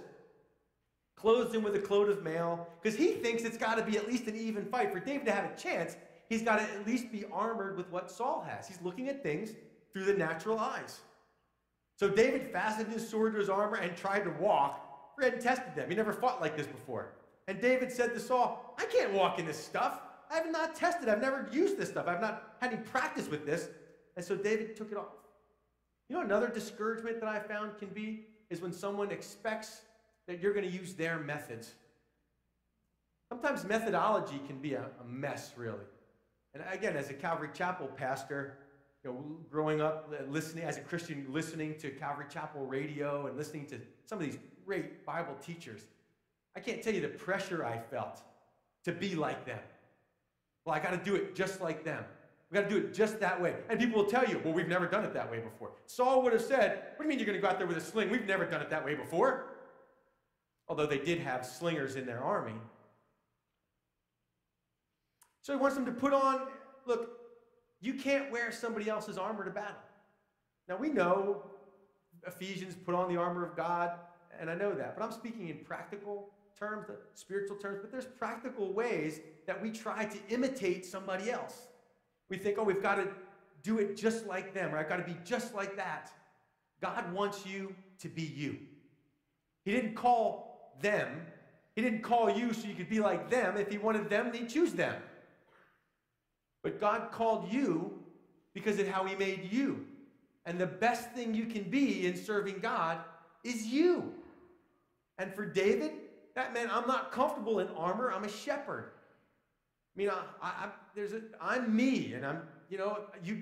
clothes him with a coat of mail, because he thinks it's got to be at least an even fight. For David to have a chance, he's got to at least be armored with what Saul has. He's looking at things through the natural eyes. So David fastened his sword to his armor and tried to walk. He hadn't tested them. He never fought like this before. And David said to Saul, I can't walk in this stuff. I have not tested. I've never used this stuff. I've not had any practice with this. And so David took it off. You know, another discouragement that I found can be is when someone expects that you're going to use their methods Sometimes methodology can be a mess, really. And again, as a Calvary Chapel pastor, growing up, listening as a Christian, listening to Calvary Chapel radio and listening to some of these great Bible teachers, I can't tell you the pressure I felt to be like them. Well, I got to do it just like them. We got to do it just that way. And people will tell you, well, we've never done it that way before. Saul would have said, what do you mean you're going to go out there with a sling? We've never done it that way before. Although they did have slingers in their army. So he wants them to put on, look, you can't wear somebody else's armor to battle. Now we know Ephesians put on the armor of God, and I know that. But I'm speaking in practical terms, spiritual terms, but there's practical ways that we try to imitate somebody else. We think, oh, we've got to do it just like them, or I've got to be just like that. God wants you to be you. He didn't call them. He didn't call you so you could be like them. If he wanted them, he'd choose them. But God called you because of how he made you. And the best thing you can be in serving God is you. And for David, that meant I'm not comfortable in armor. I'm a shepherd. I mean, I'm me, and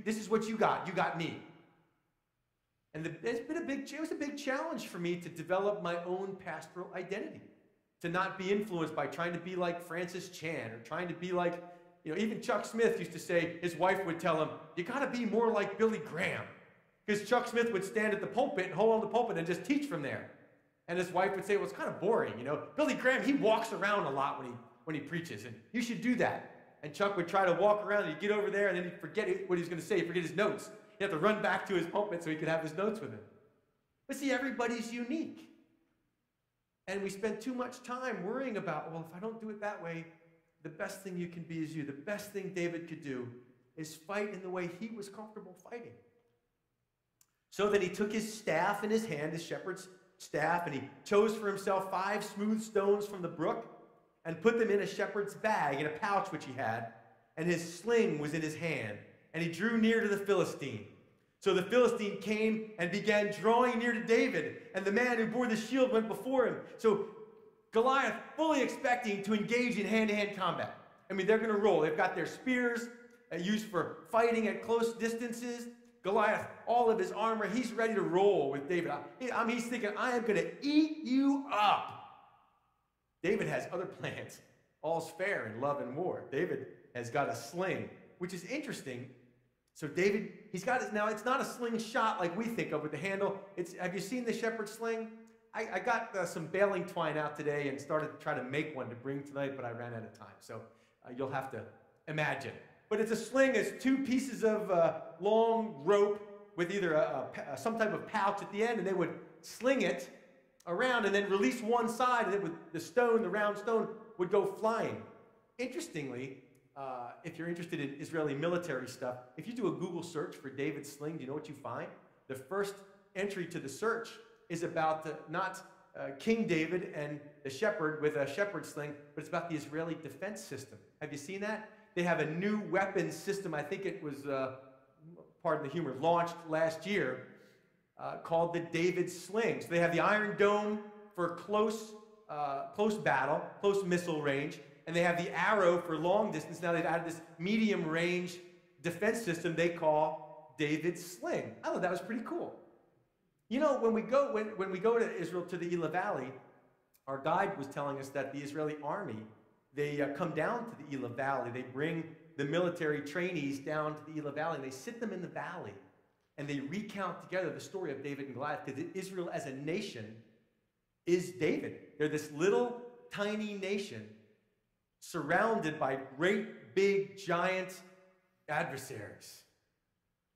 this is what you got. You got me. And it was a big challenge for me to develop my own pastoral identity, to not be influenced by trying to be like Francis Chan or trying to be like, even Chuck Smith used to say, his wife would tell him, you got to be more like Billy Graham. Because Chuck Smith would stand at the pulpit and hold on the pulpit and just teach from there. And his wife would say, well, it's kind of boring, Billy Graham, he walks around a lot when he preaches, and you should do that. And Chuck would try to walk around, and he'd get over there, and then he'd forget what he was going to say, he'd forget his notes. He'd have to run back to his pulpit so he could have his notes with him. But see, everybody's unique. And we spend too much time worrying about, well, if I don't do it that way, the best thing you can be is you. The best thing David could do is fight in the way he was comfortable fighting. So then he took his staff in his hand, his shepherd's staff, and he chose for himself 5 smooth stones from the brook and put them in a shepherd's bag in a pouch which he had, and his sling was in his hand. And he drew near to the Philistine. So the Philistine came and began drawing near to David, and the man who bore the shield went before him. So Goliath, fully expecting to engage in hand-to-hand combat. I mean, they're going to roll. They've got their spears used for fighting at close distances. Goliath, all of his armor, he's ready to roll with David. He's thinking, I am going to eat you up. David has other plans. All's fair in love and war. David has got a sling, which is interesting. So David, he's got it now. It's not a slingshot like we think of with the handle. Have you seen the shepherd's sling? I got some baling twine out today and started to try to make one to bring tonight, but I ran out of time. So you'll have to imagine. But it's a sling. It's 2 pieces of long rope with either some type of pouch at the end, and they would sling it around and then release one side, and the round stone, would go flying. Interestingly, if you're interested in Israeli military stuff, if you do a Google search for David's sling, do you know what you find? The first entry to the search is about not King David and the shepherd with a shepherd's sling, but it's about the Israeli defense system. Have you seen that? They have a new weapons system, I think it was, pardon the humor, launched last year, called the David Sling. So they have the Iron Dome for close battle, close missile range, and they have the Arrow for long distance. Now they've added this medium range defense system they call David's Sling. I thought that was pretty cool. When we go to Israel, to the Elah Valley, our guide was telling us that the Israeli army, they come down to the Elah Valley. They bring the military trainees down to the Elah Valley, and they sit them in the valley, and they recount together the story of David and Goliath, because Israel as a nation is David. They're this little, tiny nation surrounded by great, big, giant adversaries.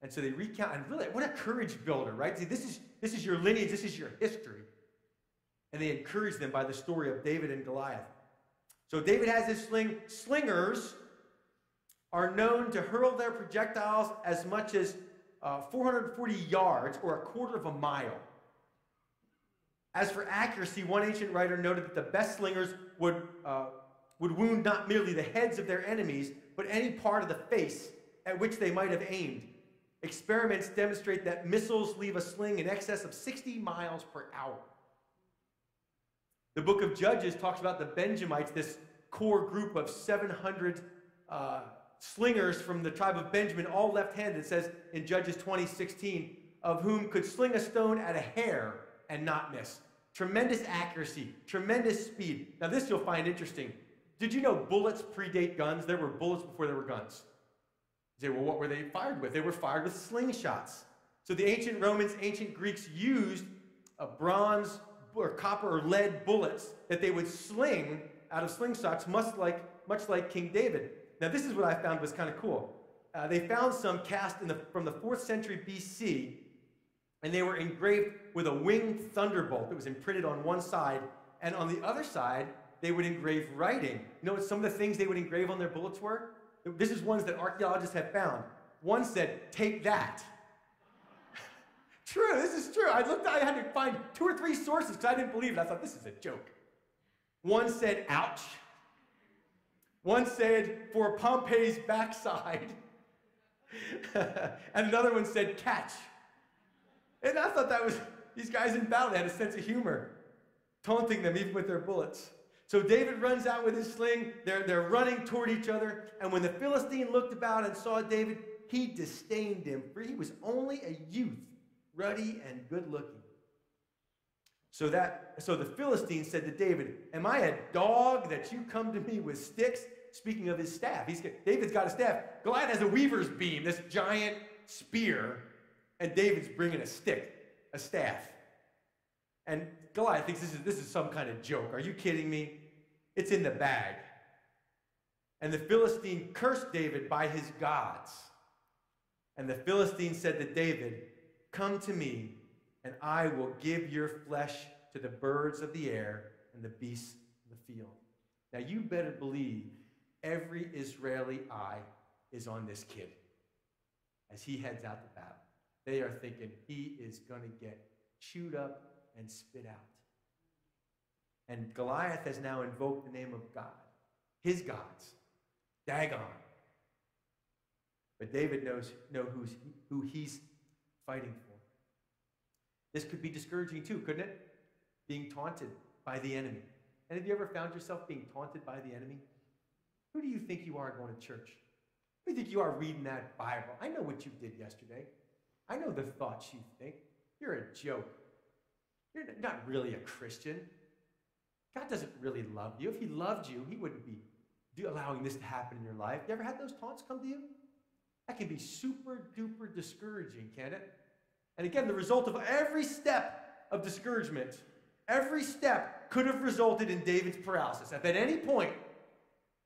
And so they recount, and really, what a courage builder, right? See, this is your lineage, this is your history. And they encourage them by the story of David and Goliath. So David has his sling. Slingers are known to hurl their projectiles as much as 440 yards, or a quarter of a mile. As for accuracy, one ancient writer noted that the best slingers would wound not merely the heads of their enemies, but any part of the face at which they might have aimed. Experiments demonstrate that missiles leave a sling in excess of 60 miles per hour. The book of Judges talks about the Benjamites, this core group of 700 slingers from the tribe of Benjamin, all left-handed, it says in Judges 20:16, of whom could sling a stone at a hair and not miss. Tremendous accuracy, tremendous speed. Now this you'll find interesting. Did you know bullets predate guns? There were bullets before there were guns. You say, well, what were they fired with? They were fired with slingshots. So the ancient Romans, ancient Greeks used bronze or copper or lead bullets that they would sling out of slingshots, much like King David. Now this is what I found was kind of cool. They found some cast from the 4th century BC, and they were engraved with a winged thunderbolt that was imprinted on one side, and on the other side, they would engrave writing. You know what some of the things they would engrave on their bullets were? This is ones that archaeologists have found. One said, "Take that." True, this is true. I had to find 2 or 3 sources because I didn't believe it. I thought, this is a joke. One said, "Ouch." One said, "For Pompey's backside." And another one said, "Catch." And I thought that was, these guys in battle, they had a sense of humor, taunting them even with their bullets. So David runs out with his sling. They're running toward each other. And when the Philistine looked about and saw David, he disdained him, for he was only a youth, ruddy and good-looking. So the Philistine said to David, "Am I a dog that you come to me with sticks?" Speaking of his staff. David's got a staff. Goliath has a weaver's beam, this giant spear, and David's bringing a stick, a staff. And Goliath thinks this is some kind of joke. Are you kidding me? It's in the bag. And the Philistine cursed David by his gods. And the Philistine said to David, "Come to me, and I will give your flesh to the birds of the air and the beasts of the field." Now you better believe every Israeli eye is on this kid as he heads out to battle. They are thinking he is going to get chewed up and spit out. And Goliath has now invoked the name of God, his gods, Dagon. But David knows who he's fighting for. This could be discouraging too, couldn't it? Being taunted by the enemy. And have you ever found yourself being taunted by the enemy? Who do you think you are going to church? Who do you think you are reading that Bible? I know what you did yesterday. I know the thoughts you think. You're a joke. You're not really a Christian. God doesn't really love you. If he loved you, he wouldn't be allowing this to happen in your life. You ever had those taunts come to you? That can be super duper discouraging, can't it? And again, the result of every step of discouragement, every step could have resulted in David's paralysis. If at any point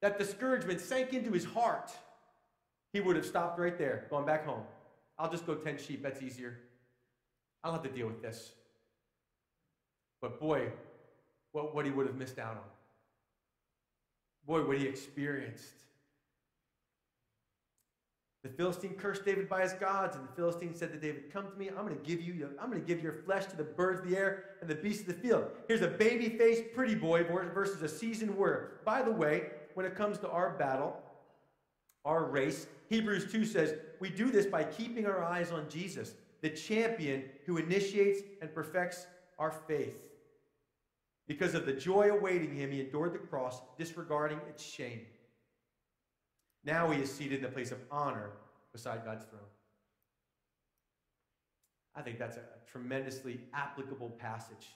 that discouragement sank into his heart, he would have stopped right there, gone back home. I'll just go tend sheep, that's easier. I'll have to deal with this. But boy, what he would have missed out on. Boy, what he experienced. The Philistine cursed David by his gods, and the Philistine said to David, "Come to me, I'm going to give your flesh to the birds of the air and the beasts of the field." Here's a baby-faced pretty boy versus a seasoned warrior. By the way, when it comes to our battle, our race, Hebrews 2 says, we do this by keeping our eyes on Jesus, the champion who initiates and perfects our faith. Because of the joy awaiting him, he endured the cross, disregarding its shame. Now he is seated in the place of honor beside God's throne. I think that's a tremendously applicable passage.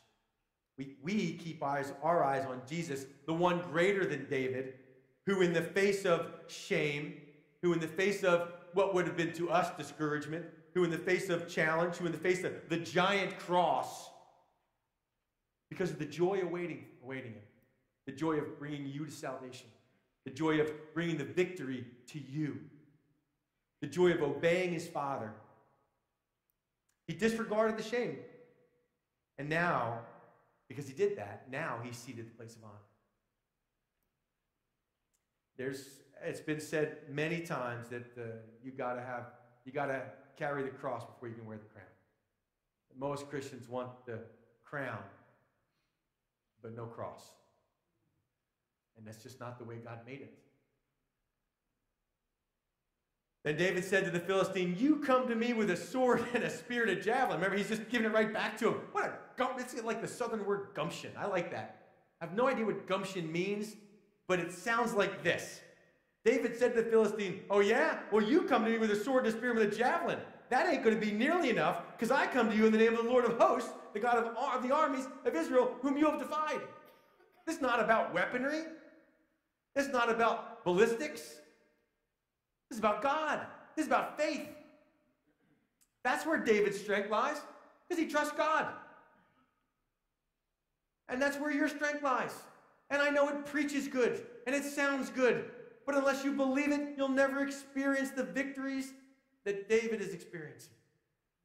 We keep our eyes on Jesus, the one greater than David, who in the face of shame, who in the face of what would have been to us discouragement, who in the face of challenge, who in the face of the giant cross, because of the joy awaiting him, the joy of bringing you to salvation, the joy of bringing the victory to you, the joy of obeying his Father. He disregarded the shame. And now, because he did that, now he's seated at the place of honor. It's been said many times that you gotta carry the cross before you can wear the crown. Most Christians want the crown, but no cross. And that's just not the way God made it. Then David said to the Philistine, "You come to me with a sword and a spear and a javelin." Remember, he's just giving it right back to him. It's like the southern word gumption. I like that. I have no idea what gumption means, but it sounds like this. David said to the Philistine, oh yeah? Well, you come to me with a sword and a spear and a javelin. That ain't going to be nearly enough, because I come to you in the name of the Lord of hosts, the God of the armies of Israel, whom you have defied. This is not about weaponry. This is not about ballistics. This is about God. This is about faith. That's where David's strength lies, because he trusts God. And that's where your strength lies. And I know it preaches good, and it sounds good, but unless you believe it, you'll never experience the victories that David is experiencing.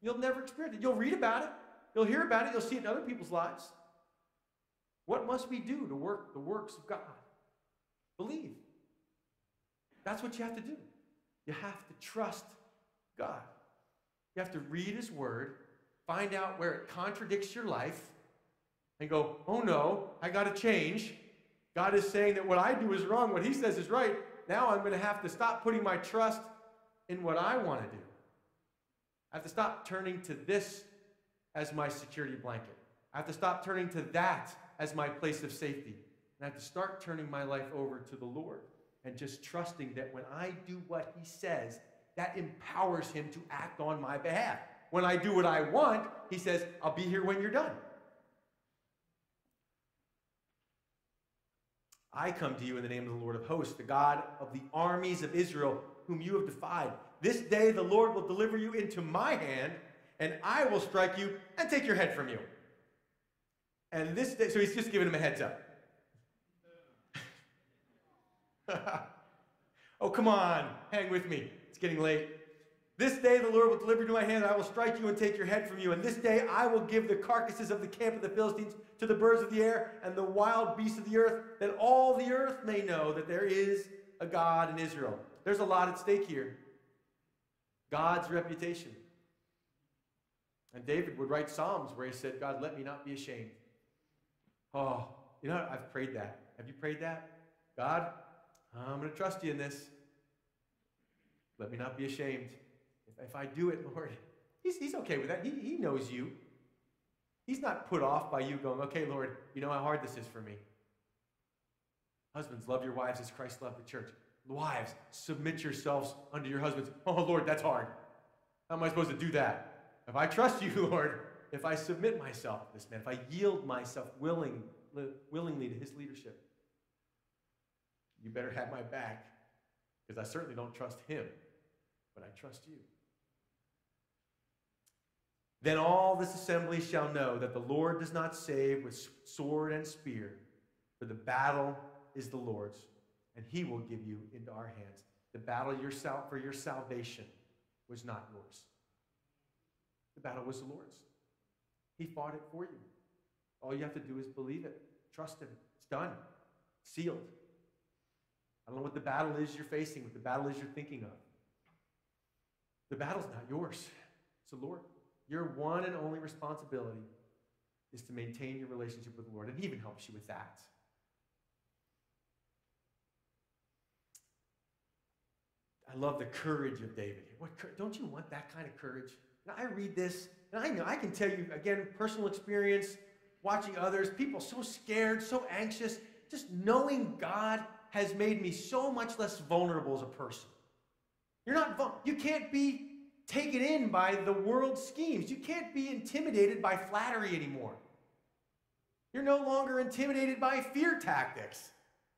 You'll never experience it. You'll read about it. You'll hear about it. You'll see it in other people's lives. What must we do to work the works of God? Believe. That's what you have to do. You have to trust God. You have to read his word, find out where it contradicts your life, and go, oh no, I got to change. God is saying that what I do is wrong, what he says is right. Now I'm going to have to stop putting my trust in what I want to do. I have to stop turning to this as my security blanket. I have to stop turning to that as my place of safety. And I have to start turning my life over to the Lord and just trusting that when I do what he says, that empowers him to act on my behalf. When I do what I want, he says, I'll be here when you're done. I come to you in the name of the Lord of hosts, the God of the armies of Israel, whom you have defied. This day the Lord will deliver you into my hand, and I will strike you and take your head from you. And this day, so he's just giving him a heads up. Oh, come on, hang with me. It's getting late. This day the Lord will deliver you to my hand, and I will strike you and take your head from you. And this day I will give the carcasses of the camp of the Philistines to the birds of the air and the wild beasts of the earth, that all the earth may know that there is a God in Israel. There's a lot at stake here. God's reputation. And David would write Psalms where he said, God, let me not be ashamed. Oh, you know, I've prayed that. Have you prayed that? God, I'm going to trust you in this. Let me not be ashamed. If I do it, Lord, he's okay with that. He knows you. He's not put off by you going, okay, Lord, you know how hard this is for me. Husbands, love your wives as Christ loved the church. Wives, submit yourselves unto your husbands. Oh, Lord, that's hard. How am I supposed to do that? If I trust you, Lord, if I submit myself to this man, if I yield myself willingly to his leadership, you better have my back, because I certainly don't trust him, but I trust you. Then all this assembly shall know that the Lord does not save with sword and spear, for the battle is the Lord's, and he will give you into our hands. The battle for your salvation was not yours. The battle was the Lord's. He fought it for you. All you have to do is believe it. Trust him. It's done. Sealed. I don't know what the battle is you're facing, what the battle is you're thinking of. The battle's not yours. It's the Lord. Your one and only responsibility is to maintain your relationship with the Lord, and he even helps you with that. I love the courage of David. Don't you want that kind of courage? Now, I read this, and I know I can tell you, again, personal experience, watching others, people so scared, so anxious. Just knowing God has made me so much less vulnerable as a person. You can't be taken in by the world's schemes. You can't be intimidated by flattery anymore. You're no longer intimidated by fear tactics.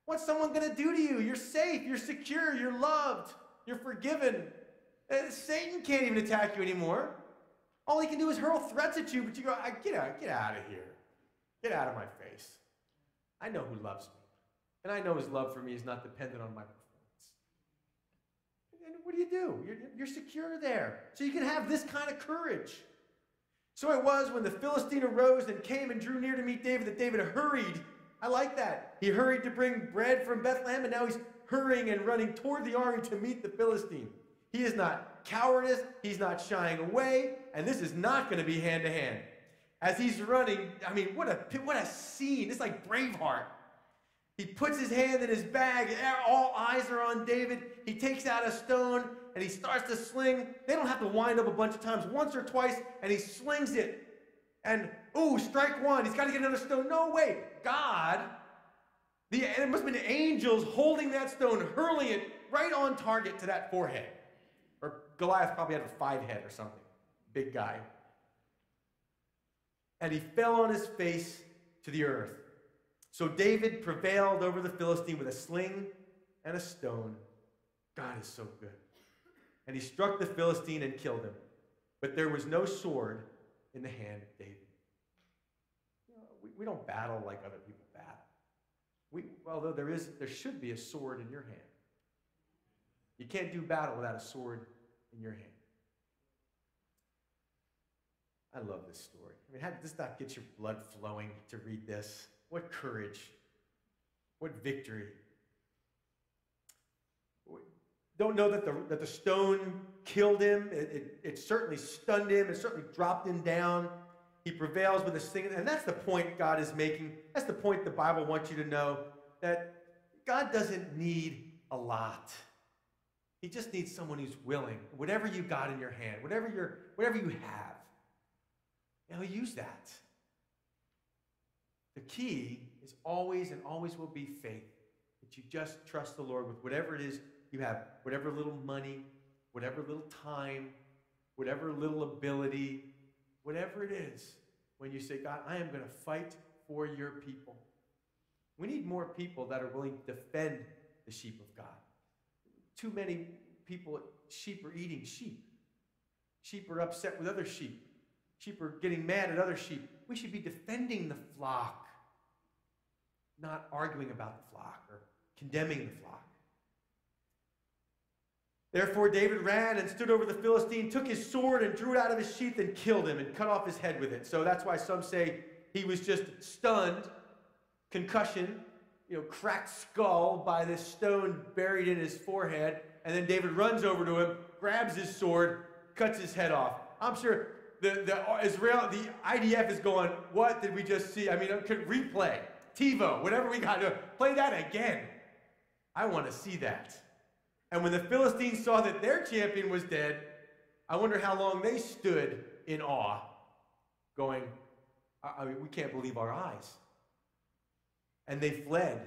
What's someone going to do to you? You're safe, you're secure, you're loved, you're forgiven. Satan can't even attack you anymore. All he can do is hurl threats at you, but you go, get out of here. Get out of my face. I know who loves me. And I know his love for me is not dependent on my performance. And what do? You're secure there. So you can have this kind of courage. So it was when the Philistine arose and came and drew near to meet David that David hurried. I like that. He hurried to bring bread from Bethlehem, and now he's hurrying and running toward the army to meet the Philistine. He is not cowardice. He's not shying away. And this is not going to be hand to hand. As he's running, I mean, what a scene. It's like Braveheart. He puts his hand in his bag. All eyes are on David. He takes out a stone, and he starts to sling. They don't have to wind up a bunch of times, once or twice, and he slings it. And, ooh, strike one. He's got to get another stone. No way. God And it must have been angels holding that stone, hurling it right on target to that forehead. Or Goliath probably had a 5 head or something. Big guy. And he fell on his face to the earth. So David prevailed over the Philistine with a sling and a stone. God is so good. And he struck the Philistine and killed him. But there was no sword in the hand of David. You know, we don't battle like other people battle. Although there should be a sword in your hand. You can't do battle without a sword in your hand. I love this story. I mean, how does that get your blood flowing to read this? What courage. What victory. Don't know that the stone killed him. It certainly stunned him. It certainly dropped him down. He prevails with a sling. And that's the point God is making. That's the point the Bible wants you to know, that God doesn't need a lot. He just needs someone who's willing. Whatever you got in your hand, whatever you have, he'll use that. The key is always and always will be faith. That you just trust the Lord with whatever it is you have, whatever little money, whatever little time, whatever little ability, whatever it is. When you say, God, I am going to fight for your people. We need more people that are willing to defend the sheep of God. Too many people, sheep are eating sheep. Sheep are upset with other sheep. Sheep are getting mad at other sheep. We should be defending the flock, not arguing about the flock or condemning the flock. Therefore David ran and stood over the Philistine, took his sword and drew it out of his sheath and killed him and cut off his head with it. So that's why some say he was just stunned, concussion, cracked skull by this stone buried in his forehead. And then David runs over to him, grabs his sword, cuts his head off. I'm sure the IDF is going, what did we just see? I mean, could replay, TiVo, whatever we got to play that again. I want to see that. And when the Philistines saw that their champion was dead, I wonder how long they stood in awe, going, we can't believe our eyes. And they fled.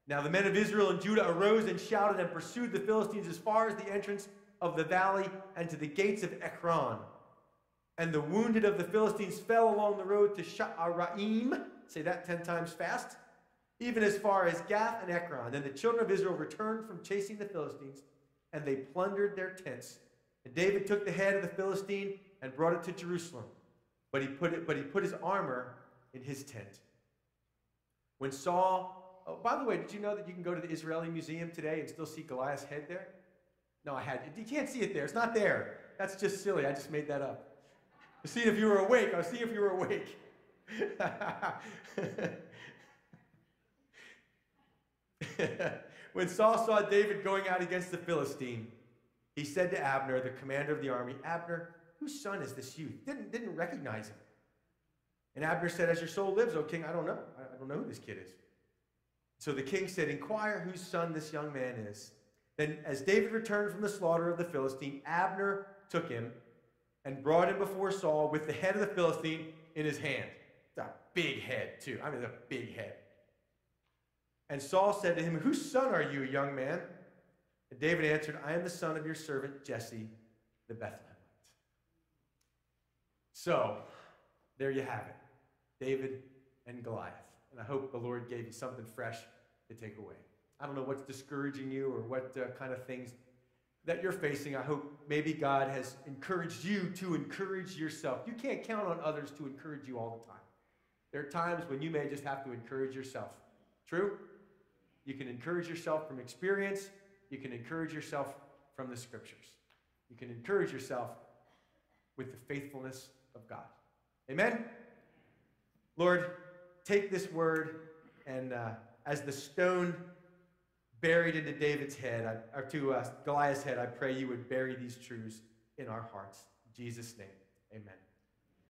Now the men of Israel and Judah arose and shouted and pursued the Philistines as far as the entrance of the valley and to the gates of Ekron. And the wounded of the Philistines fell along the road to Sha'araim, say that 10 times fast, even as far as Gath and Ekron. Then the children of Israel returned from chasing the Philistines, and they plundered their tents. And David took the head of the Philistine and brought it to Jerusalem. But he put his armor in his tent. When Saul, by the way, did you know that you can go to the Israeli Museum today and still see Goliath's head there? No, you can't see it there. It's not there. That's just silly. I just made that up. I was seeing if you were awake. When Saul saw David going out against the Philistine, he said to Abner, the commander of the army, Abner, whose son is this youth? Didn't recognize him. And Abner said, as your soul lives, O king, I don't know. I don't know who this kid is. So the king said, inquire whose son this young man is. Then as David returned from the slaughter of the Philistine, Abner took him and brought him before Saul with the head of the Philistine in his hand. It's a big head, too. I mean, it's a big head. And Saul said to him, whose son are you, young man? And David answered, I am the son of your servant Jesse the Bethlehemite. So, there you have it. David and Goliath. And I hope the Lord gave you something fresh to take away. I don't know what's discouraging you or what kind of things that you're facing. I hope maybe God has encouraged you to encourage yourself. You can't count on others to encourage you all the time. There are times when you may just have to encourage yourself. True? You can encourage yourself from experience. You can encourage yourself from the scriptures. You can encourage yourself with the faithfulness of God. Amen? Lord, take this word and as the stone buried into David's head, or to Goliath's head, I pray you would bury these truths in our hearts. In Jesus' name, amen.